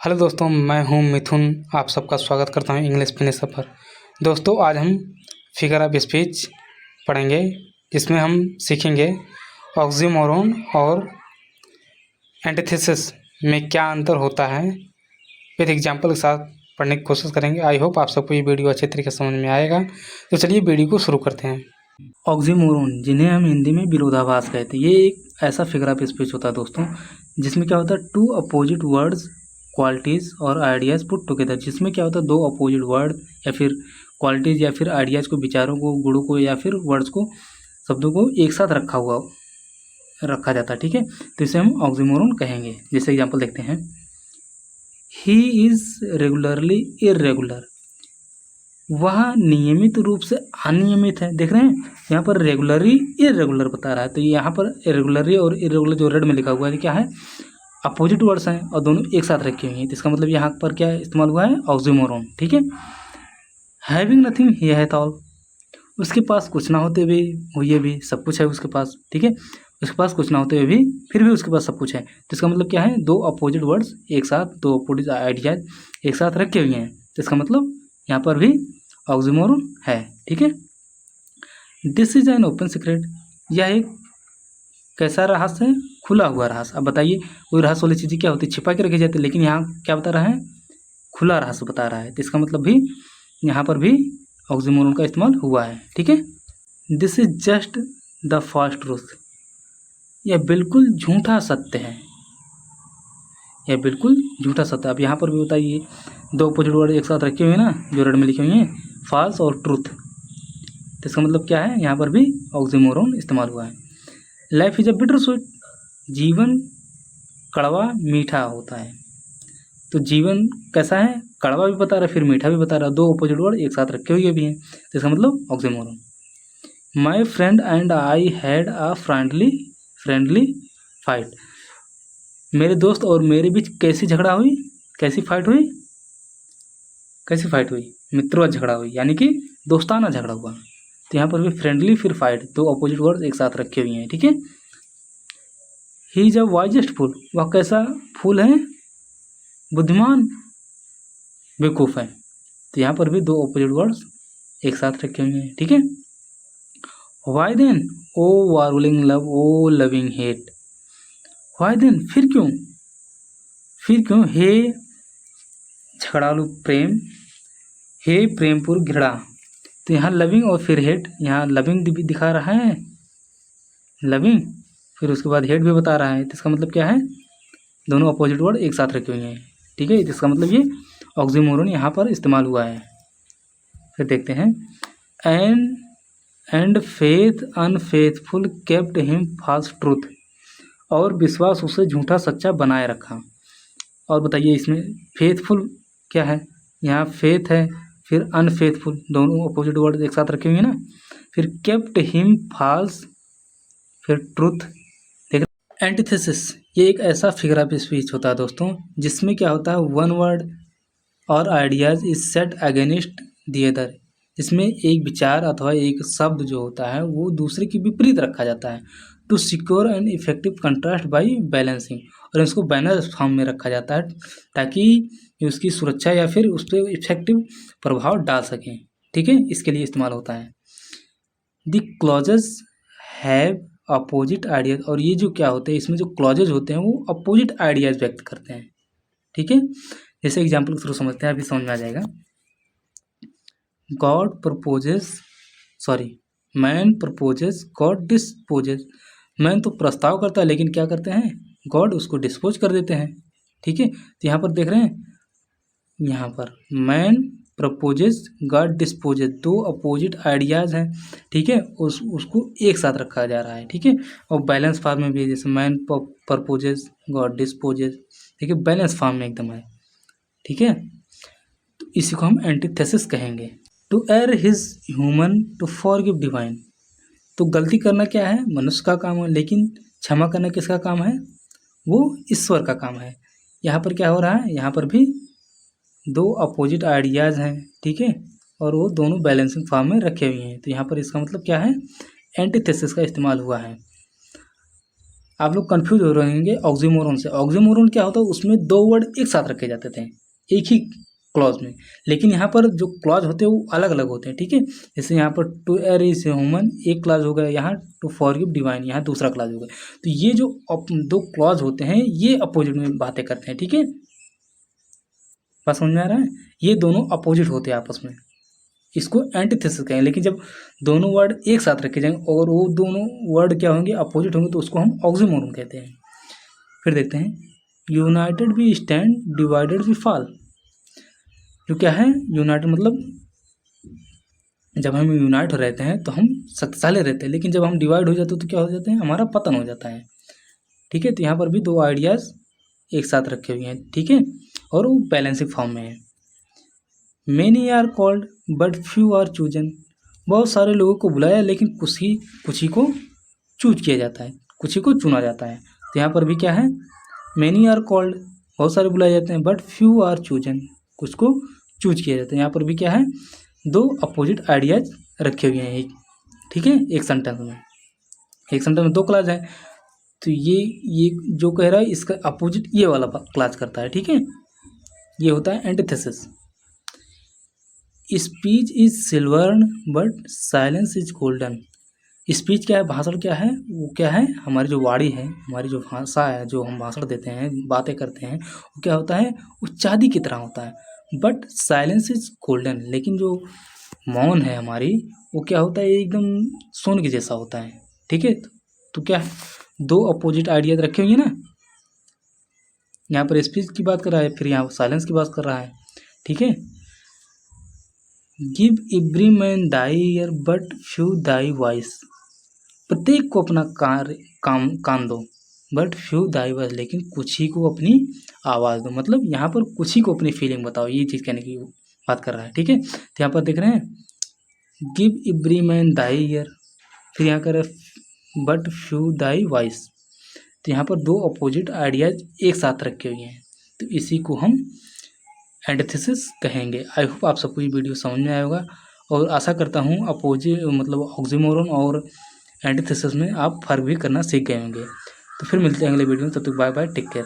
Hello दोस्तों, मैं हूं मिथुन। आप सबका स्वागत करता हूं इंग्लिश फिनिशर पर। दोस्तों, आज हम फिगर ऑफ स्पीच पढ़ेंगे, जिसमें हम सीखेंगे ऑक्सीमोरोन और एंटीथेसिस में क्या अंतर होता है। फिर एग्जाम्पल के साथ पढ़ने की कोशिश करेंगे। आई होप आप सबको ये वीडियो अच्छे तरीके से समझ में आएगा। तो चलिए वीडियो को शुरू करते हैं। ऑक्सीमोरोन, जिन्हें हम हिंदी में विरोधाभास कहते हैं, ये एक ऐसा फिगर ऑफ स्पीच होता है दोस्तों, जिसमें क्या होता है, टू अपोजिट वर्ड्स, क्वालिटीज़ और आइडियाज़ पुट टुगेदर। जिसमें क्या होता है, दो अपोजिट वर्ड या फिर क्वालिटीज़ या फिर आइडियाज़ को, विचारों को, गुणों को या फिर वर्ड्स को, शब्दों को एक साथ रखा जाता है। ठीक है, तो इसे हम ऑक्सीमोरोन कहेंगे। जैसे एग्जाम्पल देखते हैं, ही इज़ रेगुलरली इरेगुलर। वह नियमित रूप से अनियमित है। देख रहे हैं, यहाँ पर रेगुलरली इरेगुलर बता रहा है, तो यहाँ पर रेगुलरली और इरेगुलर जो रेड में लिखा हुआ है, क्या है, अपोजिट वर्ड्स हैं और दोनों एक साथ रखे हुए हैं। तो इसका मतलब यहाँ पर क्या इस्तेमाल हुआ है, ऑक्सीमोरोन। ठीक है, हैविंग नथिंग ही हैथ ऑल। उसके पास कुछ ना होते हुए भी सब कुछ है उसके पास। ठीक है, उसके पास कुछ ना होते हुए भी फिर भी उसके पास सब कुछ है। तो इसका मतलब क्या है, दो अपोजिट वर्ड्स एक साथ, दो अपोजिट आइडियाज एक साथ रखे हुए हैं। तो इसका मतलब यहाँ पर भी ऑक्सीमोरोन है। ठीक है, this is an open secret. यह एक कैसा रहस्य है, खुला हुआ रहस्य। अब बताइए, कोई रहस्य वाली चीज़ें क्या होती है, छिपा के रखी जाती है, लेकिन यहाँ क्या बता रहा है, खुला रहस्य बता रहा है। तो इसका मतलब भी यहाँ पर भी ऑक्सीमोरोन का इस्तेमाल हुआ है। ठीक है, this is just the first truth. यह बिल्कुल झूठा सत्य है। यह बिल्कुल झूठा सत्य। अब यहाँ पर भी बताइए, दो अपोजिट वर्ड एक साथ रखे हुए हैं ना, जो रेड में लिखे हुए हैं, फॉल्स और ट्रूथ। तो इसका मतलब क्या है, यहाँ पर भी ऑक्सीमोरोन इस्तेमाल हुआ है। Life is a bitter sweet. जीवन कड़वा मीठा होता है। तो जीवन कैसा है, कड़वा भी बता रहा है, फिर मीठा भी बता रहा है। दो अपोजिट वर्ड एक साथ रखे हुए भी हैं, तो इसका मतलब oxymoron. My friend and I had a friendly fight. मेरे दोस्त और मेरे बीच कैसी झगड़ा हुई, कैसी फाइट हुई, कैसी फाइट हुई, मित्रवत झगड़ा हुई, यानी कि दोस्ताना झगड़ा हुआ। तो यहाँ पर भी फ्रेंडली फिर फाइट, दो अपोजिट वर्ड एक साथ रखे हुए हैं। ठीक है, ही इज अ वाइजेस्ट फूल। वह कैसा फूल है, बुद्धिमान, बेवकूफ़ है। तो यहाँ पर भी दो अपोजिट वर्ड्स एक साथ रखे हुए हैं। ठीक है, वाई देन, ओ वारुलिंग लव, ओ लविंग हेट। वाई देन, फिर क्यों, फिर क्यों, हे झगड़ालू प्रेम, हे प्रेमपूर्ण घृणा। तो यहाँ लविंग और फिर हेट, यहाँ लविंग भी दिखा रहा है, लविंग, फिर उसके बाद हेट भी बता रहा है। तो इसका मतलब क्या है, दोनों अपोजिट वर्ड एक साथ रखे हुए हैं। ठीक है, इसका मतलब ये ऑक्सीमोरोन यहाँ पर इस्तेमाल हुआ है। फिर देखते हैं, and faith unfaithful kept him false truth. और विश्वास उसे झूठा सच्चा बनाए रखा। और बताइए, इसमें फेथफुल क्या है, यहाँ फेथ है, फिर अनफेथफुल, दोनों अपोजिट वर्ड एक साथ रखे हुए हैं ना। फिर केप्ट हिम फॉल्स, फिर ट्रूथ। एंटीथेसिस, ये एक ऐसा फिगर ऑफ स्पीच होता है दोस्तों, जिसमें क्या होता है, वन वर्ड और ideas is set against the other. जिसमें एक विचार अथवा एक शब्द जो होता है वो दूसरे के विपरीत रखा जाता है, to secure an effective contrast by balancing. और इसको बैलेंस फॉर्म में रखा जाता है, ताकि उसकी सुरक्षा या फिर उस पर इफेक्टिव प्रभाव डाल सकें। ठीक है, इसके लिए इस्तेमाल होता है। The clauses have opposite ideas. और ये जो क्या होते हैं, इसमें जो क्लॉजेज होते हैं वो अपोजिट आइडियाज व्यक्त करते हैं। ठीक है, जैसे एग्जाम्पल के थ्रू समझते हैं, अभी समझ में आ जाएगा। Man proposes, God disposes. Man तो प्रस्ताव करता है, लेकिन क्या करते हैं, गॉड उसको डिस्पोज कर देते हैं। ठीक है, तो यहाँ पर देख रहे हैं, यहाँ पर मैन प्रपोजेस, गॉड डिस्पोजेस, दो अपोजिट आइडियाज हैं। ठीक है, उसको एक साथ रखा जा रहा है। ठीक है, और बैलेंस फॉर्म में भी है, जैसे मैन प्रपोजेस, गॉड डिस्पोजेस। ठीक है, बैलेंस फॉर्म में एकदम है। ठीक है, तो इसी को हम एंटीथेसिस कहेंगे। To err is human, to forgive divine. तो गलती करना क्या है, मनुष्य का काम है, लेकिन क्षमा करना किसका काम है, वो ईश्वर का काम है। यहाँ पर क्या हो रहा है, यहाँ पर भी दो अपोजिट आइडियाज़ हैं। ठीक है, और वो दोनों बैलेंसिंग फॉर्म में रखे हुए हैं। तो यहाँ पर इसका मतलब क्या है, एंटीथेसिस का इस्तेमाल हुआ है। आप लोग कंफ्यूज हो रहेंगे ऑक्सीमोरन से। ऑक्सीमोरन क्या होता है, उसमें दो वर्ड एक साथ रखे जाते थे एक ही क्लॉज में, लेकिन यहाँ पर जो क्लॉज होते हैं वो अलग अलग होते हैं, ठीक है। जैसे यहाँ पर टू एयर इज ह्यूमन एक क्लॉज हो गया, यहाँ टू फॉरगिव डिवाइन यहाँ दूसरा क्लॉज हो गया। तो ये जो दो क्लॉज होते हैं ये अपोजिट में बातें करते हैं, ठीक है। बात समझ में आ रहा है, ये दोनों अपोजिट होते हैं आपस में, इसको एंटीथेसिस कहेंगे। लेकिन जब दोनों वर्ड एक साथ रखे जाएंगे और वो दोनों वर्ड क्या होंगे, अपोजिट होंगे, तो उसको हम ऑक्सीमोरन कहते हैं। फिर देखते हैं, united we stand divided we fall. जो क्या है, यूनाइटेड मतलब जब हम यूनाइट हो रहते हैं तो हम शक्तिशाली रहते हैं, लेकिन जब हम डिवाइड हो जाते हैं तो क्या हो जाते हैं, हमारा पतन हो जाता है, ठीक है। तो यहाँ पर भी दो आइडियाज़ एक साथ रखे हुए हैं, ठीक है, और वो बैलेंसिंग फॉर्म में है। Many are called but few are chosen. बहुत सारे लोगों को बुलाया लेकिन कुछ ही को चूज किया जाता है, कुछ ही को चुना जाता है। तो यहाँ पर भी क्या है, मैनी आर कॉल्ड बहुत सारे बुलाए जाते हैं, बट फ्यू आर चूजन कुछ को चूज किया जाता है। यहाँ पर भी क्या है, दो अपोजिट आइडियाज रखे हुए हैं, ठीक है। एक सेंटेंस में दो क्लास है, तो ये जो कह रहा है इसका अपोजिट ये वाला क्लास करता है, ठीक है। ये होता है antithesis. Speech is silver but silence is golden. Speech क्या है, भाषण क्या है, वो क्या है, हमारी जो वाणी है, हमारी जो भाषा है, जो हम भाषण देते हैं, बातें करते हैं, वो क्या होता है, वो चांदी की तरह होता है। बट साइलेंस इज गोल्डन, लेकिन जो मौन है हमारी, वो क्या होता है, एकदम सोने के जैसा होता है, ठीक है। तो क्या है, दो अपोजिट आइडियाज रखे हुए हैं ना। यहाँ पर स्पीच की बात कर रहा है, फिर यहाँ साइलेंस की बात कर रहा है, ठीक है। Give every man thy year but few thy voice. प्रत्येक को अपना कान दो, बट फ्यू दाई वॉइस, लेकिन कुछ ही को अपनी आवाज़ दो। मतलब यहाँ पर कुछ ही को अपनी फीलिंग बताओ, ये चीज़ कहने की बात कर रहा है, ठीक है। तो यहाँ पर देख रहे हैं, give every man thy year, फिर यहाँ कर बट फ्यू दाई वॉइस। तो यहाँ पर दो अपोजिट आइडियाज एक साथ रखे हुए हैं, तो इसी को हम एंटीथेसिस कहेंगे। आई होप आप सबको ये वीडियो समझ में आया होगा, और आशा करता हूँ अपोजिट मतलब ऑक्सीमोरन और एंटीथेसिस में आप फर्क भी करना सीख गए होंगे। तो फिर मिलते हैं अगले वीडियो में, तब तक बाय बाय, टेक केयर।